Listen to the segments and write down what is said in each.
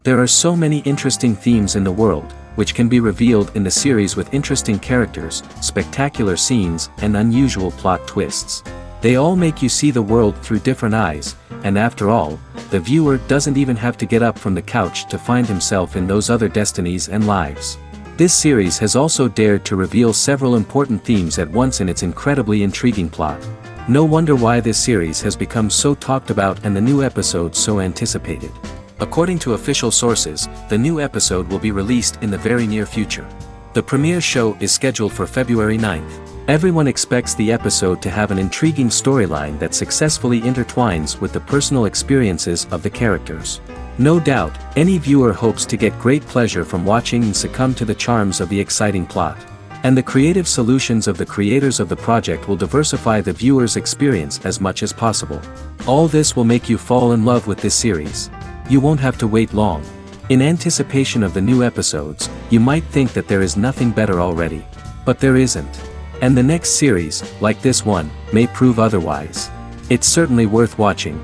There are so many interesting themes in the world, which can be revealed in the series with interesting characters, spectacular scenes, and unusual plot twists. They all make you see the world through different eyes, and after all, the viewer doesn't even have to get up from the couch to find himself in those other destinies and lives. This series has also dared to reveal several important themes at once in its incredibly intriguing plot. No wonder why this series has become so talked about and the new episode so anticipated. According to official sources, the new episode will be released in the very near future. The premiere show is scheduled for February 9th. Everyone expects the episode to have an intriguing storyline that successfully intertwines with the personal experiences of the characters. No doubt, any viewer hopes to get great pleasure from watching and succumb to the charms of the exciting plot. And the creative solutions of the creators of the project will diversify the viewer's experience as much as possible. All this will make you fall in love with this series. You won't have to wait long. In anticipation of the new episodes, you might think that there is nothing better already. But there isn't. And the next series, like this one, may prove otherwise. It's certainly worth watching.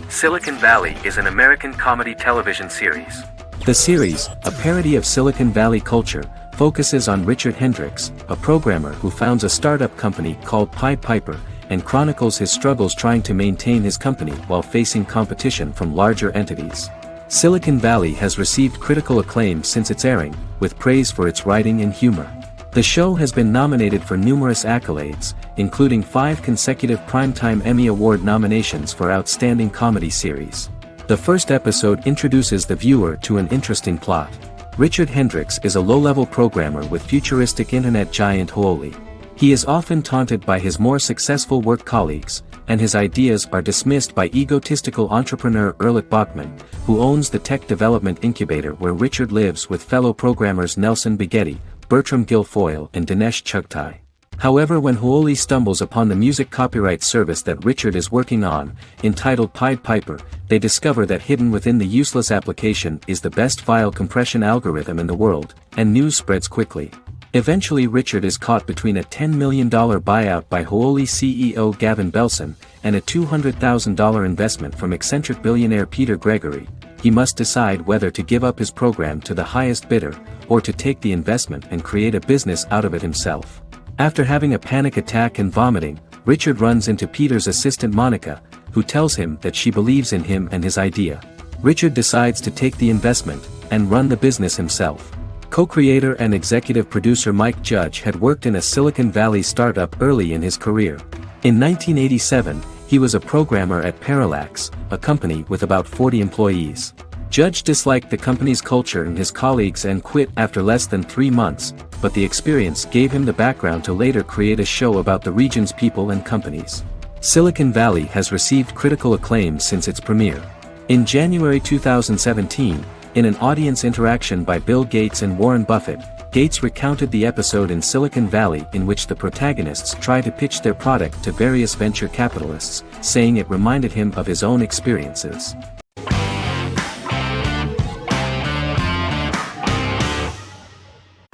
Silicon Valley is an American comedy television series. The series, a parody of Silicon Valley culture, focuses on Richard Hendricks, a programmer who founds a startup company called Pied Piper, and chronicles his struggles trying to maintain his company while facing competition from larger entities. Silicon Valley has received critical acclaim since its airing, with praise for its writing and humor. The show has been nominated for numerous accolades, including 5 consecutive Primetime Emmy Award nominations for Outstanding Comedy Series. The first episode introduces the viewer to an interesting plot. Richard Hendricks is a low-level programmer with futuristic internet giant Huawei. He is often taunted by his more successful work colleagues, and his ideas are dismissed by egotistical entrepreneur Erlich Bachman, who owns the tech development incubator where Richard lives with fellow programmers Nelson Bighetti, Bertram Guilfoyle and Dinesh Chugtai. However, when Huawei stumbles upon the music copyright service that Richard is working on, entitled Pied Piper, they discover that hidden within the useless application is the best file compression algorithm in the world, and news spreads quickly. Eventually Richard is caught between a $10 million buyout by Huawei CEO Gavin Belson, and a $200,000 investment from eccentric billionaire Peter Gregory. He must decide whether to give up his program to the highest bidder, or to take the investment and create a business out of it himself. After having a panic attack and vomiting, Richard runs into Peter's assistant Monica, who tells him that she believes in him and his idea. Richard decides to take the investment, and run the business himself. Co-creator and executive producer Mike Judge had worked in a Silicon Valley startup early in his career. In 1987, he was a programmer at Parallax, a company with about 40 employees. Judge disliked the company's culture and his colleagues and quit after less than 3 months, but the experience gave him the background to later create a show about the region's people and companies. Silicon Valley has received critical acclaim since its premiere. In January 2017, in an audience interaction by Bill Gates and Warren Buffett, Gates recounted the episode in Silicon Valley in which the protagonists try to pitch their product to various venture capitalists, saying it reminded him of his own experiences.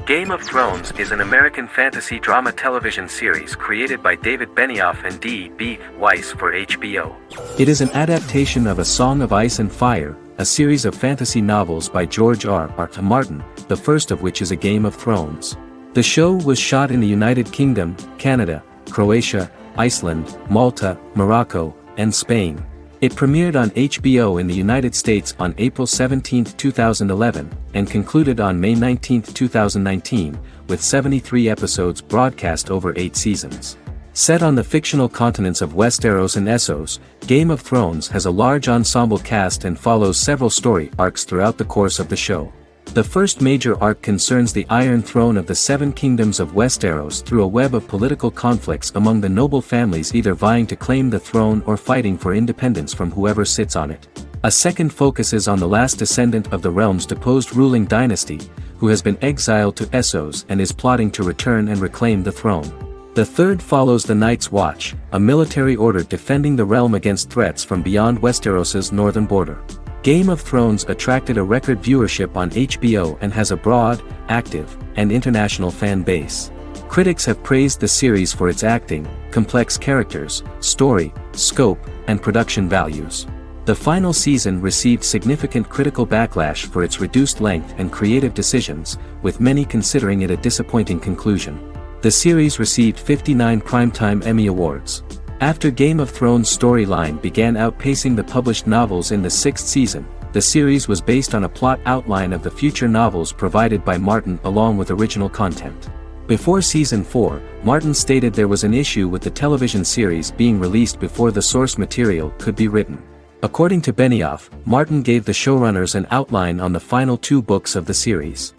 Game of Thrones is an American fantasy drama television series created by David Benioff and D.B. Weiss for HBO. It is an adaptation of A Song of Ice and Fire, a series of fantasy novels by George R.R. Martin, the first of which is A Game of Thrones. The show was shot in the United Kingdom, Canada, Croatia, Iceland, Malta, Morocco, and Spain. It premiered on HBO in the United States on April 17, 2011, and concluded on May 19, 2019, with 73 episodes broadcast over 8 seasons. Set on the fictional continents of Westeros and Essos, Game of Thrones has a large ensemble cast and follows several story arcs throughout the course of the show. The first major arc concerns the Iron Throne of the Seven Kingdoms of Westeros through a web of political conflicts among the noble families either vying to claim the throne or fighting for independence from whoever sits on it. A second focuses on the last descendant of the realm's deposed ruling dynasty, who has been exiled to Essos and is plotting to return and reclaim the throne. The third follows the Night's Watch, a military order defending the realm against threats from beyond Westeros's northern border. Game of Thrones attracted a record viewership on HBO and has a broad, active, and international fan base. Critics have praised the series for its acting, complex characters, story, scope, and production values. The final season received significant critical backlash for its reduced length and creative decisions, with many considering it a disappointing conclusion. The series received 59 Primetime Emmy Awards. After Game of Thrones' storyline began outpacing the published novels in the sixth season, the series was based on a plot outline of the future novels provided by Martin along with original content. Before Season 4, Martin stated there was an issue with the television series being released before the source material could be written. According to Benioff, Martin gave the showrunners an outline on the final 2 books of the series.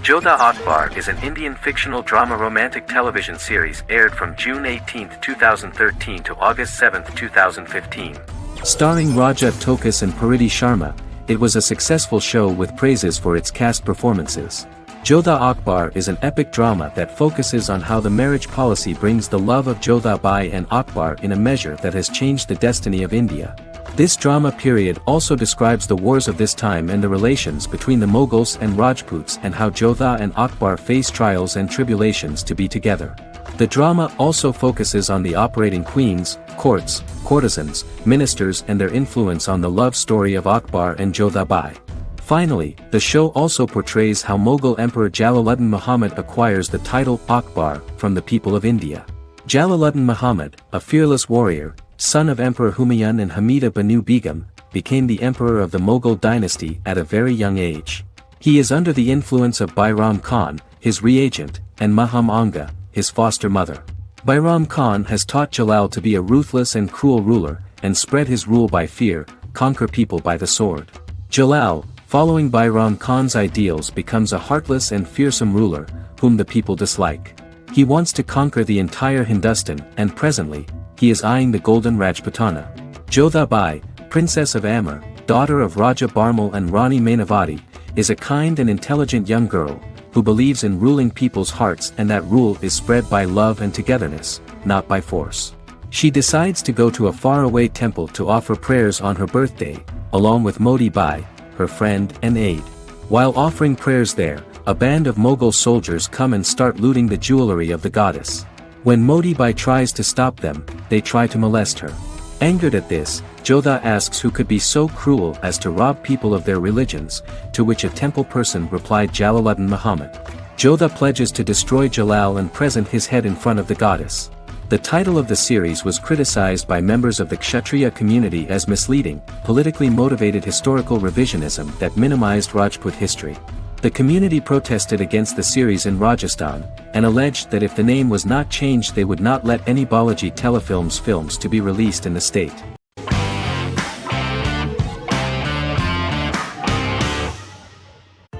Jodha Akbar is an Indian fictional drama romantic television series aired from June 18, 2013 to August 7, 2015. Starring Raja Tokas and Pariti Sharma, it was a successful show with praises for its cast performances. Jodha Akbar is an epic drama that focuses on how the marriage policy brings the love of Jodha Bai and Akbar in a measure that has changed the destiny of India. This drama period also describes the wars of this time and the relations between the Mughals and Rajputs and how Jodha and Akbar face trials and tribulations to be together. The drama also focuses on the operating queens, courts, courtesans, ministers and their influence on the love story of Akbar and Jodha Bai. Finally, the show also portrays how Mughal Emperor Jalaluddin Muhammad acquires the title Akbar from the people of India. Jalaluddin Muhammad, a fearless warrior, son of Emperor Humayun and Hamida Banu Begum, became the emperor of the Mughal dynasty at a very young age. He is under the influence of Bairam Khan, his reagent, and Maham Anga, his foster mother. Bairam Khan has taught Jalal to be a ruthless and cruel ruler, and spread his rule by fear, conquer people by the sword. Jalal, following Bairam Khan's ideals, becomes a heartless and fearsome ruler, whom the people dislike. He wants to conquer the entire Hindustan, and presently, he is eyeing the Golden Rajputana. Jodha Bai, Princess of Amber, daughter of Raja Barmal and Rani Mainavati, is a kind and intelligent young girl, who believes in ruling people's hearts and that rule is spread by love and togetherness, not by force. She decides to go to a faraway temple to offer prayers on her birthday, along with Modi Bai, her friend and aide. While offering prayers there, a band of Mughal soldiers come and start looting the jewelry of the goddess. When Modi Bai tries to stop them, they try to molest her. Angered at this, Jodha asks who could be so cruel as to rob people of their religions, to which a temple person replied Jalaluddin Muhammad. Jodha pledges to destroy Jalal and present his head in front of the goddess. The title of the series was criticized by members of the Kshatriya community as misleading, politically motivated historical revisionism that minimized Rajput history. The community protested against the series in Rajasthan, and alleged that if the name was not changed they would not let any Balaji Telefilms films to be released in the state.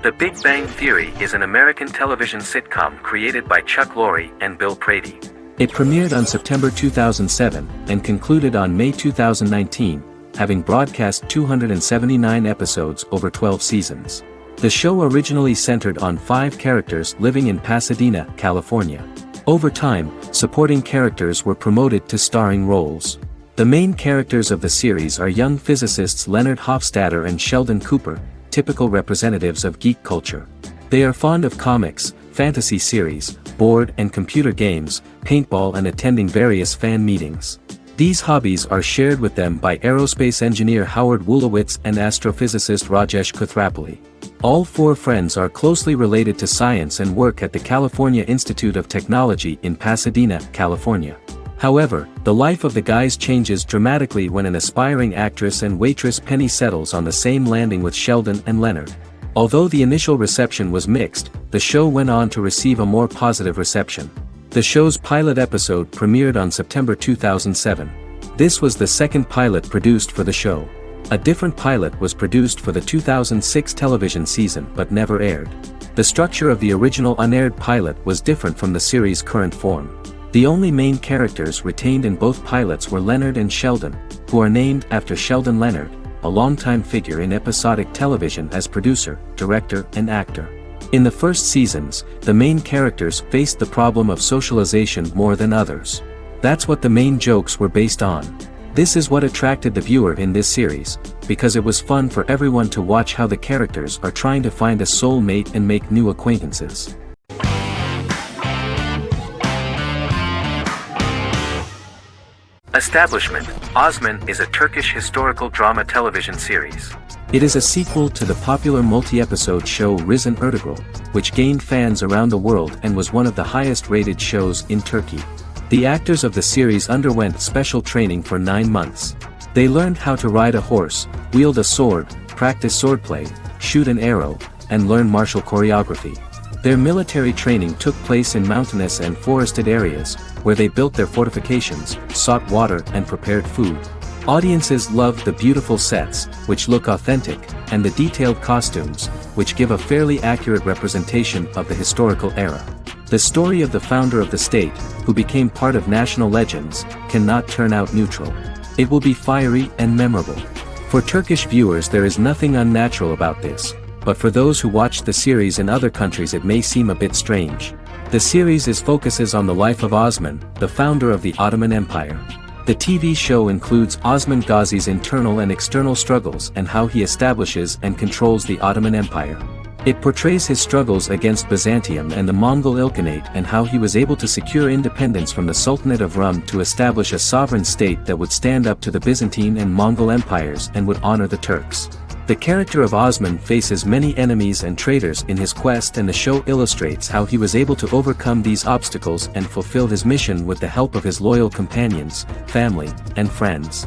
The Big Bang Theory is an American television sitcom created by Chuck Lorre and Bill Prady. It premiered on September 2007, and concluded on May 2019, having broadcast 279 episodes over 12 seasons. The show originally centered on 5 characters living in Pasadena, California. Over time, supporting characters were promoted to starring roles. The main characters of the series are young physicists Leonard Hofstadter and Sheldon Cooper, typical representatives of geek culture. They are fond of comics, fantasy series, board and computer games, paintball and attending various fan meetings. These hobbies are shared with them by aerospace engineer Howard Wolowitz and astrophysicist Rajesh Kuthrapalli. All 4 friends are closely related to science and work at the California Institute of Technology in Pasadena, California. However, the life of the guys changes dramatically when an aspiring actress and waitress Penny settles on the same landing with Sheldon and Leonard. Although the initial reception was mixed, the show went on to receive a more positive reception. The show's pilot episode premiered on September 2007. This was the second pilot produced for the show. A different pilot was produced for the 2006 television season but never aired. The structure of the original unaired pilot was different from the series' current form. The only main characters retained in both pilots were Leonard and Sheldon, who are named after Sheldon Leonard, a longtime figure in episodic television as producer, director, and actor. In the first seasons, the main characters faced the problem of socialization more than others. That's what the main jokes were based on. This is what attracted the viewer in this series, because it was fun for everyone to watch how the characters are trying to find a soul mate and make new acquaintances. Establishment. Osman is a Turkish historical drama television series. It is a sequel to the popular multi-episode show Risen Ertugrul, which gained fans around the world and was one of the highest-rated shows in Turkey. The actors of the series underwent special training for 9 months. They learned how to ride a horse, wield a sword, practice swordplay, shoot an arrow, and learn martial choreography. Their military training took place in mountainous and forested areas, where they built their fortifications, sought water and prepared food. Audiences loved the beautiful sets, which look authentic, and the detailed costumes, which give a fairly accurate representation of the historical era. The story of the founder of the state, who became part of national legends, cannot turn out neutral. It will be fiery and memorable. For Turkish viewers there is nothing unnatural about this, but for those who watched the series in other countries it may seem a bit strange. The series focuses on the life of Osman, the founder of the Ottoman Empire. The TV show includes Osman Ghazi's internal and external struggles and how he establishes and controls the Ottoman Empire. It portrays his struggles against Byzantium and the Mongol Ilkhanate and how he was able to secure independence from the Sultanate of Rum to establish a sovereign state that would stand up to the Byzantine and Mongol empires and would honor the Turks. The character of Osman faces many enemies and traitors in his quest, and the show illustrates how he was able to overcome these obstacles and fulfill his mission with the help of his loyal companions, family, and friends.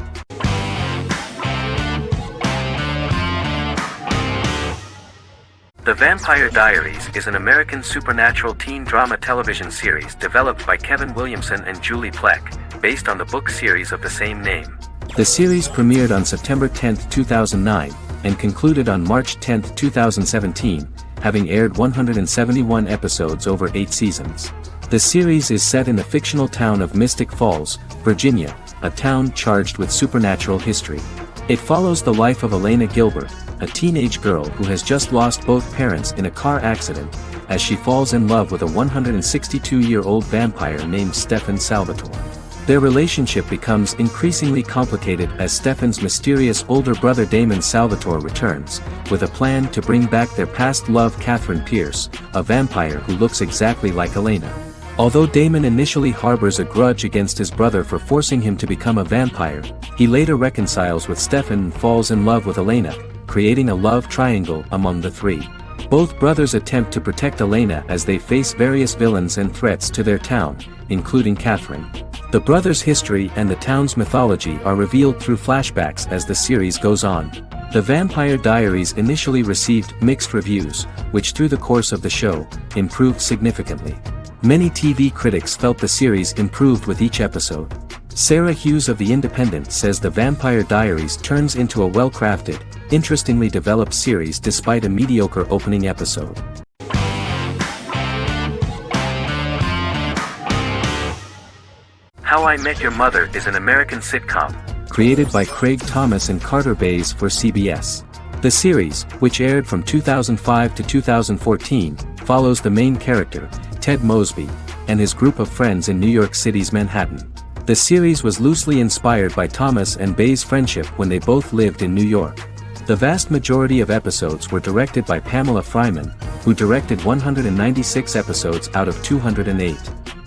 The Vampire Diaries is an American supernatural teen drama television series developed by Kevin Williamson and Julie Plec, based on the book series of the same name. The series premiered on September 10, 2009, and concluded on March 10, 2017, having aired 171 episodes over 8 seasons. The series is set in the fictional town of Mystic Falls, Virginia, a town charged with supernatural history. It follows the life of Elena Gilbert, a teenage girl who has just lost both parents in a car accident, as she falls in love with a 162-year-old vampire named Stefan Salvatore. Their relationship becomes increasingly complicated as Stefan's mysterious older brother Damon Salvatore returns, with a plan to bring back their past love Catherine Pierce, a vampire who looks exactly like Elena. Although Damon initially harbors a grudge against his brother for forcing him to become a vampire, he later reconciles with Stefan and falls in love with Elena, creating a love triangle among the three. Both brothers attempt to protect Elena as they face various villains and threats to their town, including Catherine. The brothers' history and the town's mythology are revealed through flashbacks as the series goes on. The Vampire Diaries initially received mixed reviews, which through the course of the show, improved significantly. Many TV critics felt the series improved with each episode. Sarah Hughes of The Independent says The Vampire Diaries turns into a well-crafted, interestingly developed series despite a mediocre opening episode. How I Met Your Mother is an American sitcom, created by Craig Thomas and Carter Bays for CBS. The series, which aired from 2005 to 2014, follows the main character, Ted Mosby, and his group of friends in New York City's Manhattan. The series was loosely inspired by Thomas and Bays' friendship when they both lived in New York. The vast majority of episodes were directed by Pamela Fryman, who directed 196 episodes out of 208.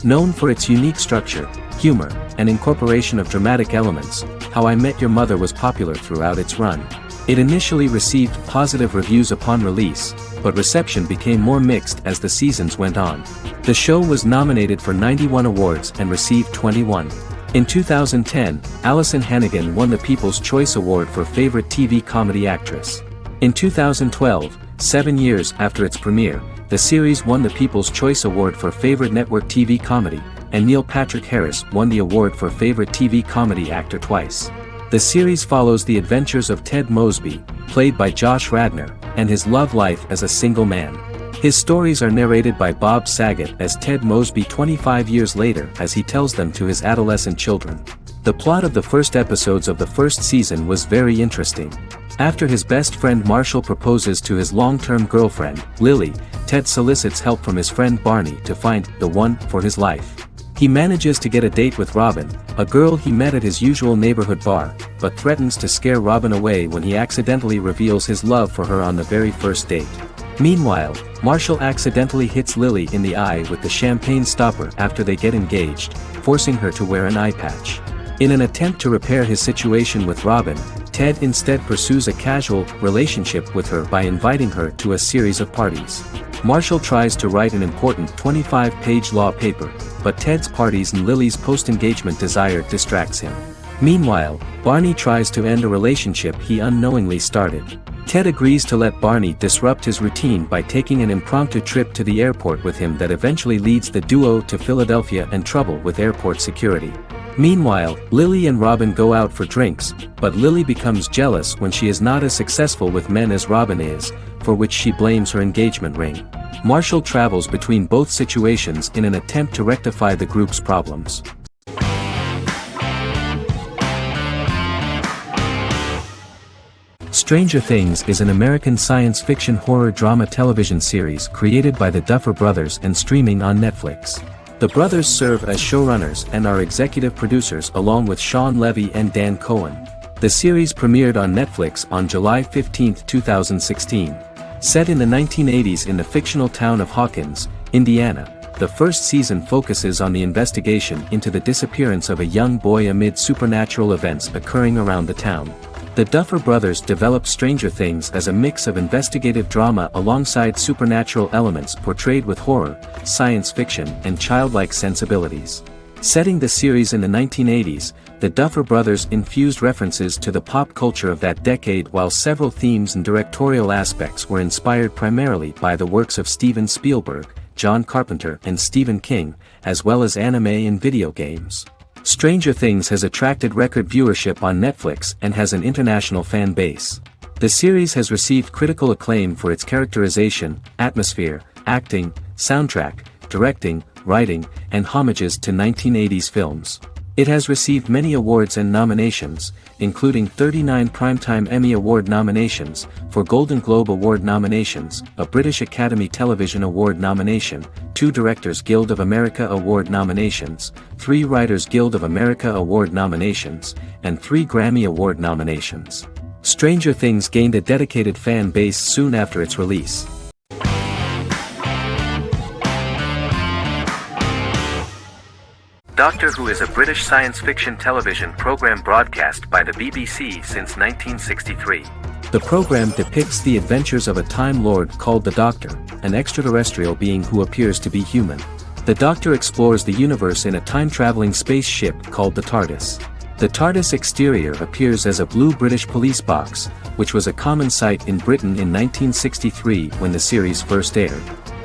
Known for its unique structure, humor, and incorporation of dramatic elements, How I Met Your Mother was popular throughout its run. It initially received positive reviews upon release, but reception became more mixed as the seasons went on. The show was nominated for 91 awards and received 21. In 2010, Allison Hannigan won the People's Choice Award for Favorite TV Comedy Actress. In 2012, 7 years after its premiere, the series won the People's Choice Award for Favorite Network TV Comedy, and Neil Patrick Harris won the award for Favorite TV Comedy Actor twice. The series follows the adventures of Ted Mosby, played by Josh Radnor, and his love life as a single man. His stories are narrated by Bob Saget as Ted Mosby 25 years later as he tells them to his adolescent children. The plot of the first episodes of the first season was very interesting. After his best friend Marshall proposes to his long-term girlfriend, Lily, Ted solicits help from his friend Barney to find the one for his life. He manages to get a date with Robin, a girl he met at his usual neighborhood bar, but threatens to scare Robin away when he accidentally reveals his love for her on the very first date. Meanwhile, Marshall accidentally hits Lily in the eye with the champagne stopper after they get engaged, forcing her to wear an eye patch. In an attempt to repair his situation with Robin, Ted instead pursues a casual relationship with her by inviting her to a series of parties. Marshall tries to write an important 25-page law paper, but Ted's parties and Lily's post-engagement desire distracts him. Meanwhile, Barney tries to end a relationship he unknowingly started. Ted agrees to let Barney disrupt his routine by taking an impromptu trip to the airport with him that eventually leads the duo to Philadelphia and trouble with airport security. Meanwhile, Lily and Robin go out for drinks, but Lily becomes jealous when she is not as successful with men as Robin is, for which she blames her engagement ring. Marshall travels between both situations in an attempt to rectify the group's problems. Stranger Things is an American science fiction horror drama television series created by the Duffer Brothers and streaming on Netflix. The brothers serve as showrunners and are executive producers along with Sean Levy and Dan Cohen. The series premiered on Netflix on July 15, 2016. Set in the 1980s in the fictional town of Hawkins, Indiana, the first season focuses on the investigation into the disappearance of a young boy amid supernatural events occurring around the town. The Duffer Brothers developed Stranger Things as a mix of investigative drama alongside supernatural elements portrayed with horror, science fiction, and childlike sensibilities. Setting the series in the 1980s, the Duffer Brothers infused references to the pop culture of that decade while several themes and directorial aspects were inspired primarily by the works of Steven Spielberg, John Carpenter and Stephen King, as well as anime and video games. Stranger Things has attracted record viewership on Netflix and has an international fan base. The series has received critical acclaim for its characterization, atmosphere, acting, soundtrack, directing, writing, and homages to 1980s films. It has received many awards and nominations, including 39 Primetime Emmy Award nominations, 4 Golden Globe Award nominations, a British Academy Television Award nomination, 2 Directors Guild of America Award nominations, 3 Writers Guild of America Award nominations, and 3 Grammy Award nominations. Stranger Things gained a dedicated fan base soon after its release. Doctor Who is a British science fiction television program broadcast by the BBC since 1963. The program depicts the adventures of a Time Lord called the Doctor, an extraterrestrial being who appears to be human. The Doctor explores the universe in a time-traveling spaceship called the TARDIS. The TARDIS exterior appears as a blue British police box, which was a common sight in Britain in 1963 when the series first aired.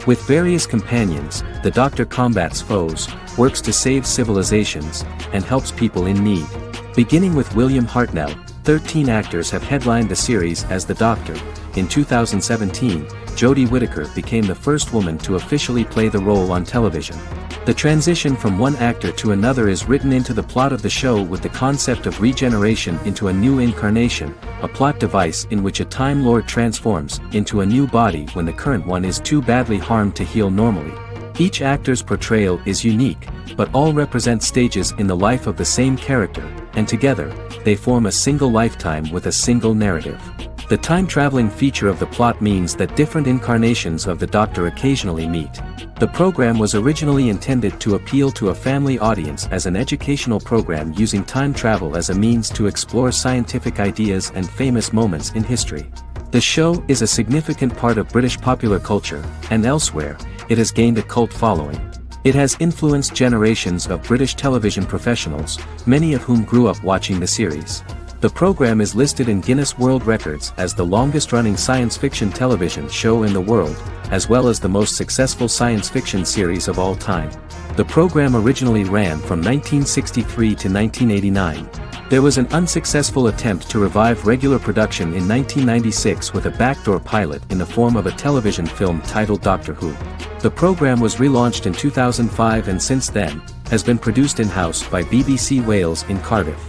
With various companions, the Doctor combats foes, works to save civilizations, and helps people in need. Beginning with William Hartnell, 13 actors have headlined the series as the Doctor. In 2017, Jodie Whittaker became the first woman to officially play the role on television. The transition from one actor to another is written into the plot of the show with the concept of regeneration into a new incarnation, a plot device in which a Time Lord transforms into a new body when the current one is too badly harmed to heal normally. Each actor's portrayal is unique, but all represent stages in the life of the same character, and together, they form a single lifetime with a single narrative. The time-traveling feature of the plot means that different incarnations of the Doctor occasionally meet. The program was originally intended to appeal to a family audience as an educational program using time travel as a means to explore scientific ideas and famous moments in history. The show is a significant part of British popular culture, and elsewhere, it has gained a cult following. It has influenced generations of British television professionals, many of whom grew up watching the series. The program is listed in Guinness World Records as the longest-running science fiction television show in the world, as well as the most successful science fiction series of all time. The program originally ran from 1963 to 1989. There was an unsuccessful attempt to revive regular production in 1996 with a backdoor pilot in the form of a television film titled Doctor Who. The program was relaunched in 2005 and since then, has been produced in-house by BBC Wales in Cardiff.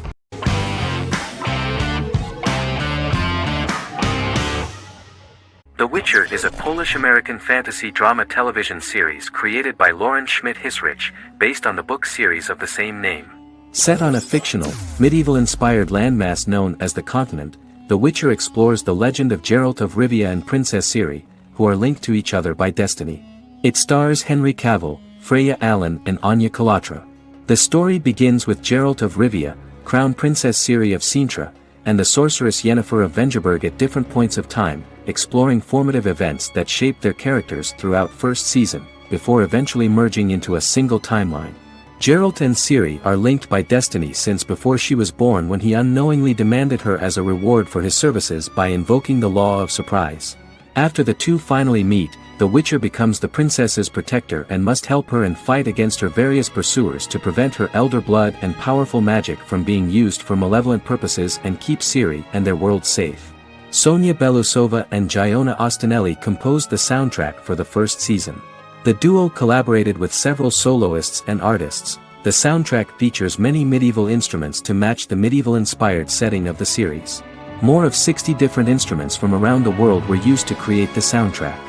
The Witcher is a Polish-American fantasy drama television series created by Lauren Schmidt-Hissrich, based on the book series of the same name. Set on a fictional, medieval-inspired landmass known as the Continent, The Witcher explores the legend of Geralt of Rivia and Princess Ciri, who are linked to each other by destiny. It stars Henry Cavill, Freya Allan and Anya Chalotra. The story begins with Geralt of Rivia, Crown Princess Ciri of Sintra, and the sorceress Yennefer of Vengerberg at different points of time, exploring formative events that shape their characters throughout first season, before eventually merging into a single timeline. Geralt and Ciri are linked by destiny since before she was born, when he unknowingly demanded her as a reward for his services by invoking the law of surprise. After the two finally meet, the Witcher becomes the princess's protector and must help her and fight against her various pursuers to prevent her elder blood and powerful magic from being used for malevolent purposes and keep Ciri and their world safe. Sonia Belousova and Giona Ostinelli composed the soundtrack for the first season. The duo collaborated with several soloists and artists. The soundtrack features many medieval instruments to match the medieval-inspired setting of the series. More of 60 different instruments from around the world were used to create the soundtrack.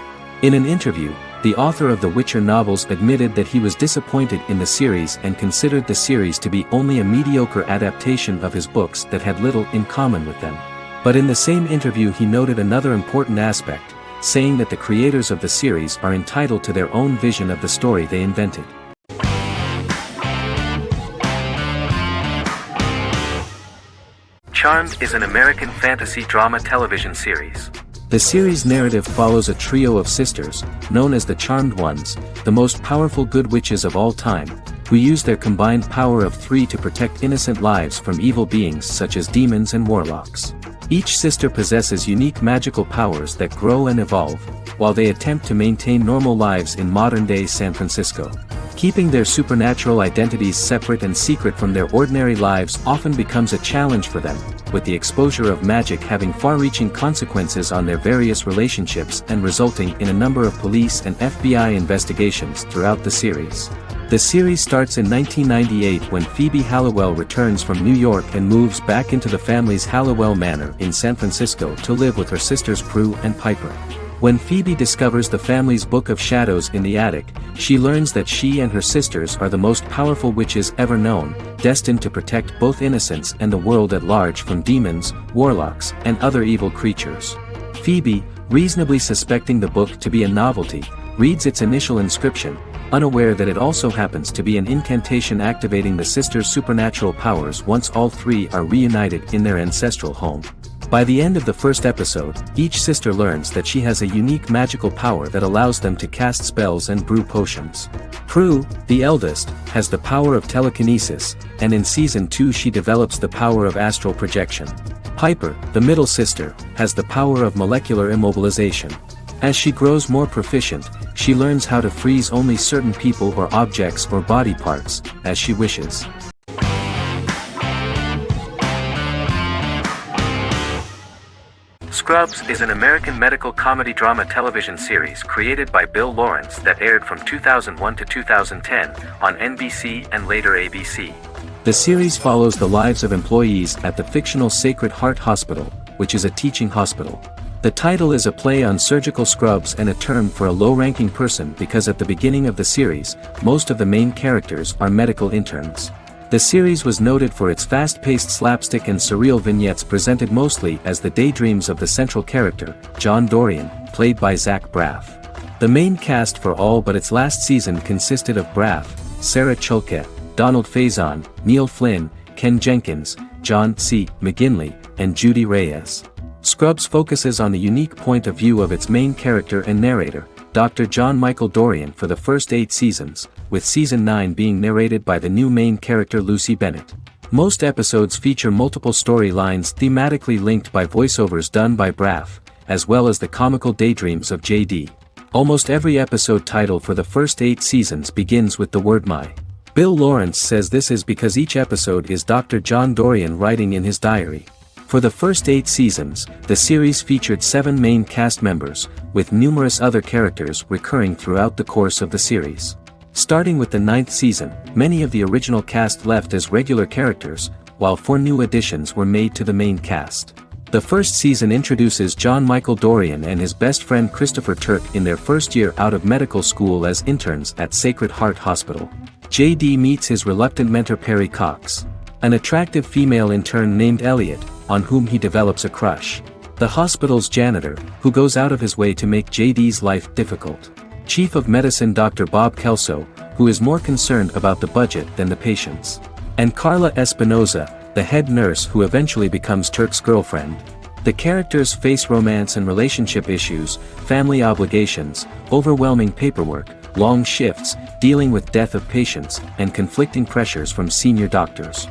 In an interview, the author of the Witcher novels admitted that he was disappointed in the series and considered the series to be only a mediocre adaptation of his books that had little in common with them. But in the same interview he noted another important aspect, saying that the creators of the series are entitled to their own vision of the story they invented. Charmed is an American fantasy drama television series. The series' narrative follows a trio of sisters, known as the Charmed Ones, the most powerful good witches of all time, who use their combined power of 3 to protect innocent lives from evil beings such as demons and warlocks. Each sister possesses unique magical powers that grow and evolve, while they attempt to maintain normal lives in modern-day San Francisco. Keeping their supernatural identities separate and secret from their ordinary lives often becomes a challenge for them, with the exposure of magic having far-reaching consequences on their various relationships and resulting in a number of police and FBI investigations throughout the series. The series starts in 1998 when Phoebe Halliwell returns from New York and moves back into the family's Halliwell Manor in San Francisco to live with her sisters Prue and Piper. When Phoebe discovers the family's Book of Shadows in the attic, she learns that she and her sisters are the most powerful witches ever known, destined to protect both innocents and the world at large from demons, warlocks, and other evil creatures. Phoebe, reasonably suspecting the book to be a novelty, reads its initial inscription, unaware that it also happens to be an incantation activating the sisters' supernatural powers once all three are reunited in their ancestral home. By the end of the first episode, each sister learns that she has a unique magical power that allows them to cast spells and brew potions. Prue, the eldest, has the power of telekinesis, and in Season 2 she develops the power of astral projection. Piper, the middle sister, has the power of molecular immobilization. As she grows more proficient, she learns how to freeze only certain people or objects or body parts, as she wishes. Scrubs is an American medical comedy drama television series created by Bill Lawrence that aired from 2001 to 2010 on NBC and later ABC. The series follows the lives of employees at the fictional Sacred Heart Hospital, which is a teaching hospital. The title is a play on surgical scrubs and a term for a low-ranking person because at the beginning of the series, most of the main characters are medical interns. The series was noted for its fast-paced slapstick and surreal vignettes presented mostly as the daydreams of the central character, John Dorian, played by Zach Braff. The main cast for all but its last season consisted of Braff, Sarah Chulke, Donald Faison, Neil Flynn, Ken Jenkins, John C. McGinley, and Judy Reyes. Scrubs focuses on the unique point of view of its main character and narrator, Dr. John Michael Dorian, for the first 8 seasons, with Season 9 being narrated by the new main character Lucy Bennett. Most episodes feature multiple storylines thematically linked by voiceovers done by Braff, as well as the comical daydreams of JD. Almost every episode title for the first 8 seasons begins with the word "my." Bill Lawrence says this is because each episode is Dr. John Dorian writing in his diary. For the first 8 seasons, the series featured 7 main cast members, with numerous other characters recurring throughout the course of the series. Starting with the 9th season, many of the original cast left as regular characters, while 4 new additions were made to the main cast. The first season introduces John Michael Dorian and his best friend Christopher Turk in their first year out of medical school as interns at Sacred Heart Hospital. JD meets his reluctant mentor Perry Cox, an attractive female intern named Elliot, on whom he develops a crush. The hospital's janitor, who goes out of his way to make JD's life difficult. Chief of Medicine Dr. Bob Kelso, who is more concerned about the budget than the patients. And Carla Espinoza, the head nurse who eventually becomes Turk's girlfriend. The characters face romance and relationship issues, family obligations, overwhelming paperwork, long shifts, dealing with death of patients, and conflicting pressures from senior doctors.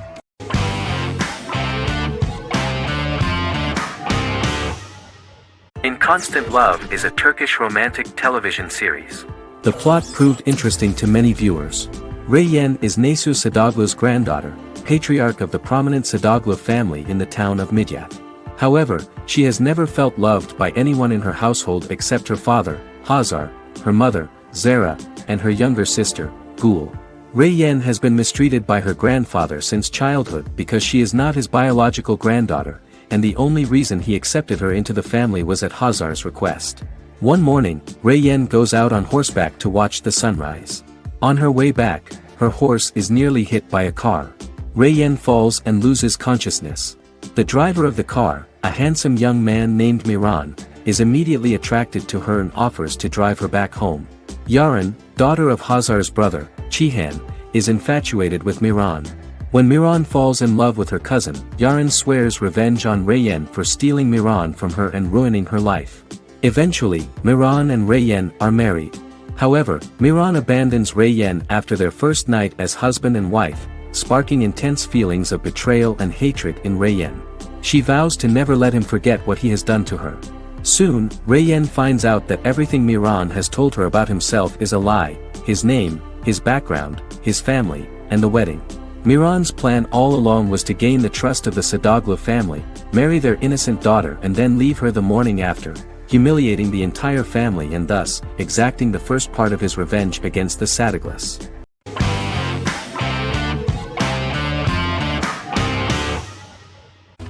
In Constant Love is a Turkish romantic television series. The plot proved interesting to many viewers. Reyyen is Nesu Sadoglu's granddaughter, patriarch of the prominent Sadoglu family in the town of Midyat. However, she has never felt loved by anyone in her household except her father, Hazar, her mother, Zara, and her younger sister, Gül. Reyyen has been mistreated by her grandfather since childhood because she is not his biological granddaughter, and the only reason he accepted her into the family was at Hazar's request. One morning, Reyyen goes out on horseback to watch the sunrise. On her way back, her horse is nearly hit by a car. Reyyen falls and loses consciousness. The driver of the car, a handsome young man named Miran, is immediately attracted to her and offers to drive her back home. Yaren, daughter of Hazar's brother, Cihan, is infatuated with Miran. When Miran falls in love with her cousin, Yaren swears revenge on Reyyen for stealing Miran from her and ruining her life. Eventually, Miran and Reyyen are married. However, Miran abandons Reyyen after their first night as husband and wife, sparking intense feelings of betrayal and hatred in Reyyen. She vows to never let him forget what he has done to her. Soon, Reyyen finds out that everything Miran has told her about himself is a lie: his name, his background, his family, and the wedding. Miran's plan all along was to gain the trust of the Sadoglu family, marry their innocent daughter and then leave her the morning after, humiliating the entire family and thus, exacting the first part of his revenge against the Sadoglus.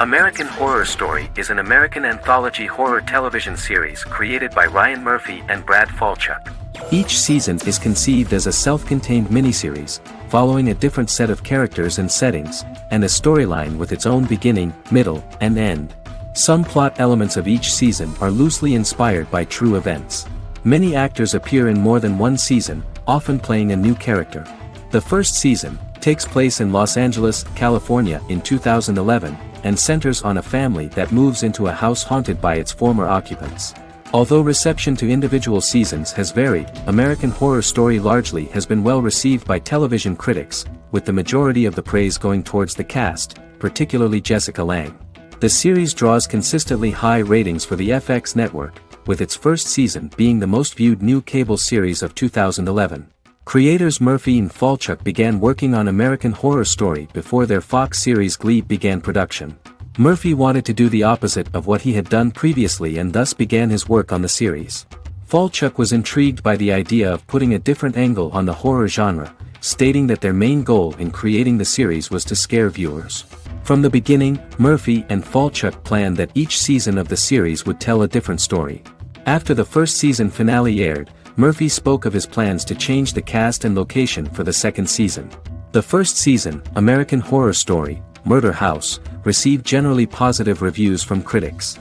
American Horror Story is an American anthology horror television series created by Ryan Murphy and Brad Falchuk. Each season is conceived as a self-contained miniseries, following a different set of characters and settings, and a storyline with its own beginning, middle, and end. Some plot elements of each season are loosely inspired by true events. Many actors appear in more than one season, often playing a new character. The first season takes place in Los Angeles, California in 2011, and centers on a family that moves into a house haunted by its former occupants. Although reception to individual seasons has varied, American Horror Story largely has been well received by television critics, with the majority of the praise going towards the cast, particularly Jessica Lange. The series draws consistently high ratings for the FX network, with its first season being the most viewed new cable series of 2011. Creators Murphy and Falchuk began working on American Horror Story before their Fox series Glee began production. Murphy wanted to do the opposite of what he had done previously and thus began his work on the series. Falchuk was intrigued by the idea of putting a different angle on the horror genre, stating that their main goal in creating the series was to scare viewers. From the beginning, Murphy and Falchuk planned that each season of the series would tell a different story. After the first season finale aired, Murphy spoke of his plans to change the cast and location for the second season. The first season, American Horror Story, Murder House, received generally positive reviews from critics.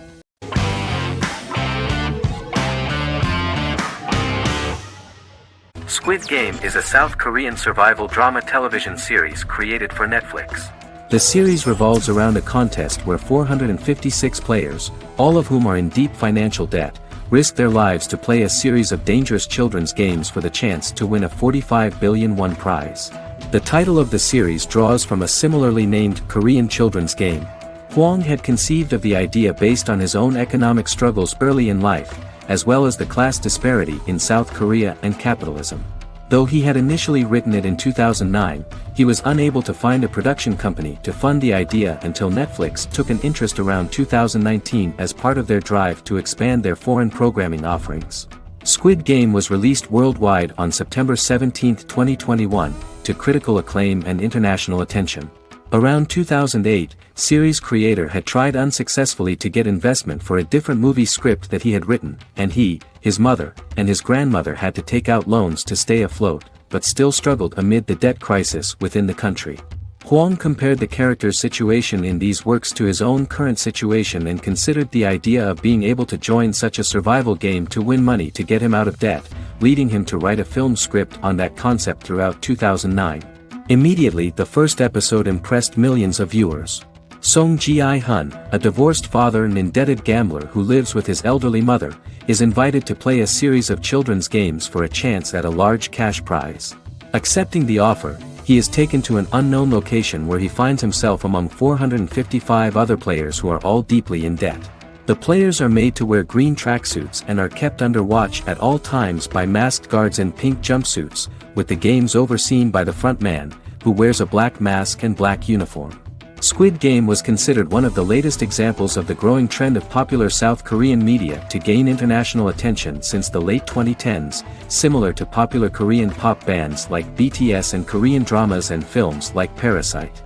Squid Game is a South Korean survival drama television series created for Netflix. The series revolves around a contest where 456 players, all of whom are in deep financial debt, risk their lives to play a series of dangerous children's games for the chance to win a 45 billion won prize. The title of the series draws from a similarly named Korean children's game. Hwang had conceived of the idea based on his own economic struggles early in life, as well as the class disparity in South Korea and capitalism. Though he had initially written it in 2009, he was unable to find a production company to fund the idea until Netflix took an interest around 2019 as part of their drive to expand their foreign programming offerings. Squid Game was released worldwide on September 17, 2021, to critical acclaim and international attention. Around 2008, series creator had tried unsuccessfully to get investment for a different movie script that he had written, and he, his mother, and his grandmother had to take out loans to stay afloat, but still struggled amid the debt crisis within the country. Huang compared the character's situation in these works to his own current situation and considered the idea of being able to join such a survival game to win money to get him out of debt, leading him to write a film script on that concept throughout 2009. Immediately the first episode impressed millions of viewers. Song Ji-hun, a divorced father and indebted gambler who lives with his elderly mother, is invited to play a series of children's games for a chance at a large cash prize. Accepting the offer, he is taken to an unknown location where he finds himself among 455 other players who are all deeply in debt. The players are made to wear green tracksuits and are kept under watch at all times by masked guards in pink jumpsuits, with the games overseen by the front man, who wears a black mask and black uniform. Squid Game was considered one of the latest examples of the growing trend of popular South Korean media to gain international attention since the late 2010s, similar to popular Korean pop bands like BTS and Korean dramas and films like Parasite.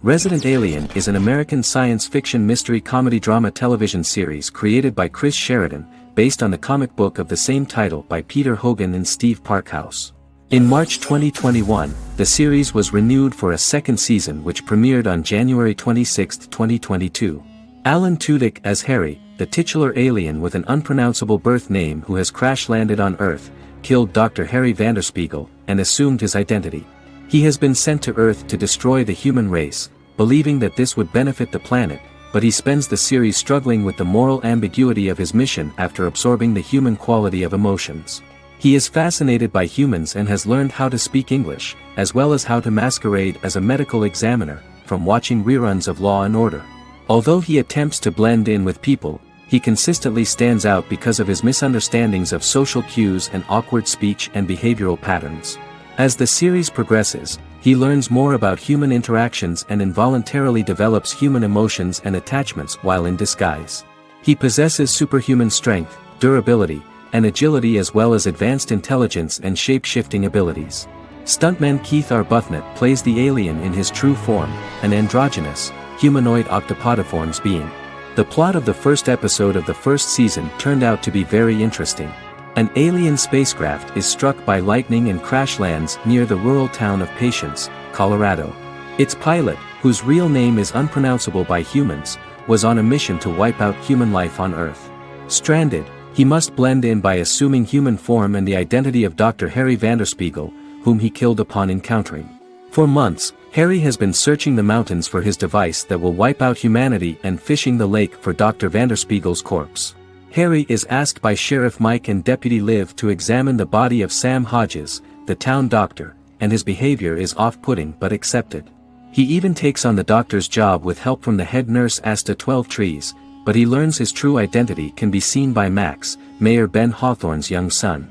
Resident Alien is an American science fiction mystery comedy drama television series created by Chris Sheridan, based on the comic book of the same title by Peter Hogan and Steve Parkhouse. In March 2021, the series was renewed for a second season which premiered on January 26, 2022. Alan Tudyk as Harry, the titular alien with an unpronounceable birth name who has crash-landed on Earth, killed Dr. Harry Vanderspiegel, and assumed his identity. He has been sent to Earth to destroy the human race, believing that this would benefit the planet, but he spends the series struggling with the moral ambiguity of his mission after absorbing the human quality of emotions. He is fascinated by humans and has learned how to speak English, as well as how to masquerade as a medical examiner, from watching reruns of Law and Order. Although he attempts to blend in with people, he consistently stands out because of his misunderstandings of social cues and awkward speech and behavioral patterns. As the series progresses, he learns more about human interactions and involuntarily develops human emotions and attachments while in disguise. He possesses superhuman strength, durability, and agility as well as advanced intelligence and shape-shifting abilities. Stuntman Keith Arbuthnot plays the alien in his true form, an androgynous, humanoid octopodiforms being. The plot of the first episode of the first season turned out to be very interesting. An alien spacecraft is struck by lightning and crash lands near the rural town of Patience, Colorado. Its pilot, whose real name is unpronounceable by humans, was on a mission to wipe out human life on Earth. Stranded, he must blend in by assuming human form and the identity of Dr. Harry Vanderspiegel, whom he killed upon encountering. For months, Harry has been searching the mountains for his device that will wipe out humanity and fishing the lake for Dr. Vanderspiegel's corpse. Harry is asked by Sheriff Mike and Deputy Liv to examine the body of Sam Hodges, the town doctor, and his behavior is off-putting but accepted. He even takes on the doctor's job with help from the head nurse Asta 12 Trees, but he learns his true identity can be seen by Max, Mayor Ben Hawthorne's young son.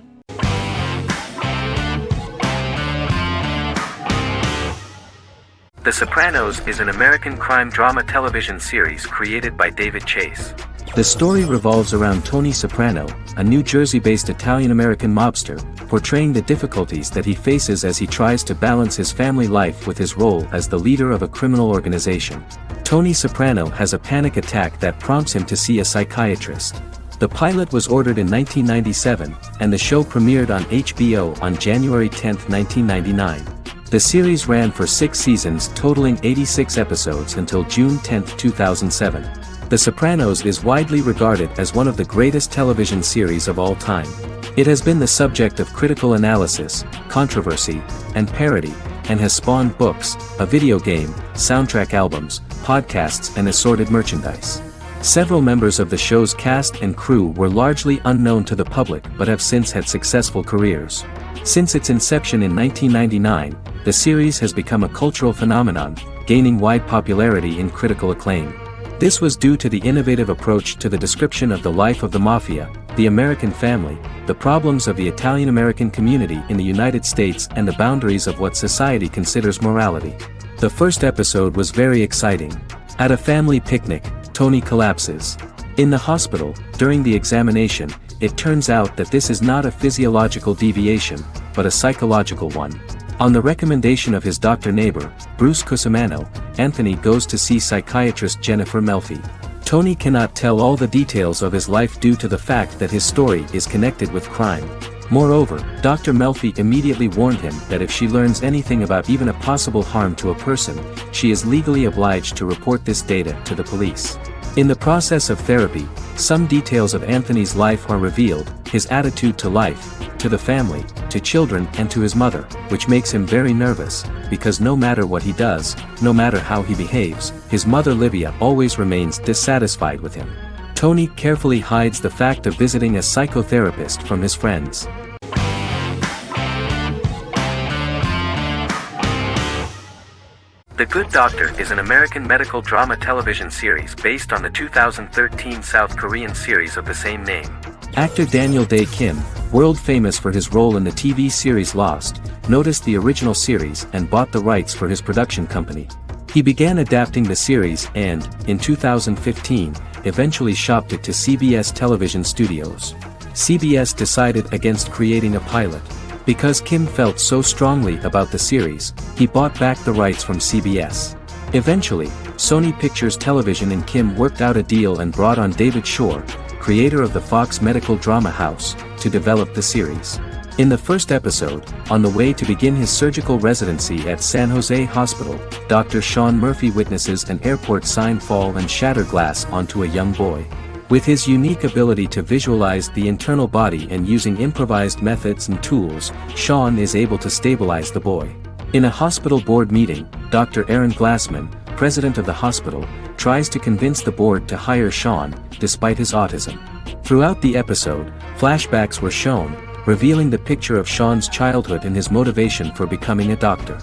The Sopranos is an American crime drama television series created by David Chase. The story revolves around Tony Soprano, a New Jersey-based Italian-American mobster, portraying the difficulties that he faces as he tries to balance his family life with his role as the leader of a criminal organization. Tony Soprano has a panic attack that prompts him to see a psychiatrist. The pilot was ordered in 1997, and the show premiered on HBO on January 10, 1999. The series ran for 6 seasons totaling 86 episodes until June 10, 2007. The Sopranos is widely regarded as one of the greatest television series of all time. It has been the subject of critical analysis, controversy, and parody, and has spawned books, a video game, soundtrack albums, podcasts and assorted merchandise. Several members of the show's cast and crew were largely unknown to the public but have since had successful careers. Since its inception in 1999, the series has become a cultural phenomenon, gaining wide popularity and critical acclaim. This was due to the innovative approach to the description of the life of the mafia, the American family, the problems of the Italian-American community in the United States and the boundaries of what society considers morality. The first episode was very exciting. At a family picnic, Tony collapses. In the hospital, during the examination, it turns out that this is not a physiological deviation, but a psychological one. On the recommendation of his doctor neighbor, Bruce Cusimano, Anthony goes to see psychiatrist Jennifer Melfi. Tony cannot tell all the details of his life due to the fact that his story is connected with crime. Moreover, Dr. Melfi immediately warned him that if she learns anything about even a possible harm to a person, she is legally obliged to report this data to the police. In the process of therapy, some details of Anthony's life are revealed, his attitude to life, to the family, to children and to his mother, which makes him very nervous, because no matter what he does, no matter how he behaves, his mother Livia always remains dissatisfied with him. Tony carefully hides the fact of visiting a psychotherapist from his friends. The Good Doctor is an American medical drama television series based on the 2013 South Korean series of the same name. Actor Daniel Dae Kim, world famous for his role in the TV series Lost, noticed the original series and bought the rights for his production company. He began adapting the series and, in 2015, eventually shopped it to CBS Television Studios. CBS decided against creating a pilot. Because Kim felt so strongly about the series, he bought back the rights from CBS. Eventually, Sony Pictures Television and Kim worked out a deal and brought on David Shore, creator of the Fox medical drama house, to develop the series. In the first episode, on the way to begin his surgical residency at San Jose Hospital, Dr. Sean Murphy witnesses an airport sign fall and shatter glass onto a young boy. With his unique ability to visualize the internal body and using improvised methods and tools, Sean is able to stabilize the boy. In a hospital board meeting, Dr. Aaron Glassman, president of the hospital, tries to convince the board to hire Sean, despite his autism. Throughout the episode, flashbacks were shown, revealing the picture of Sean's childhood and his motivation for becoming a doctor.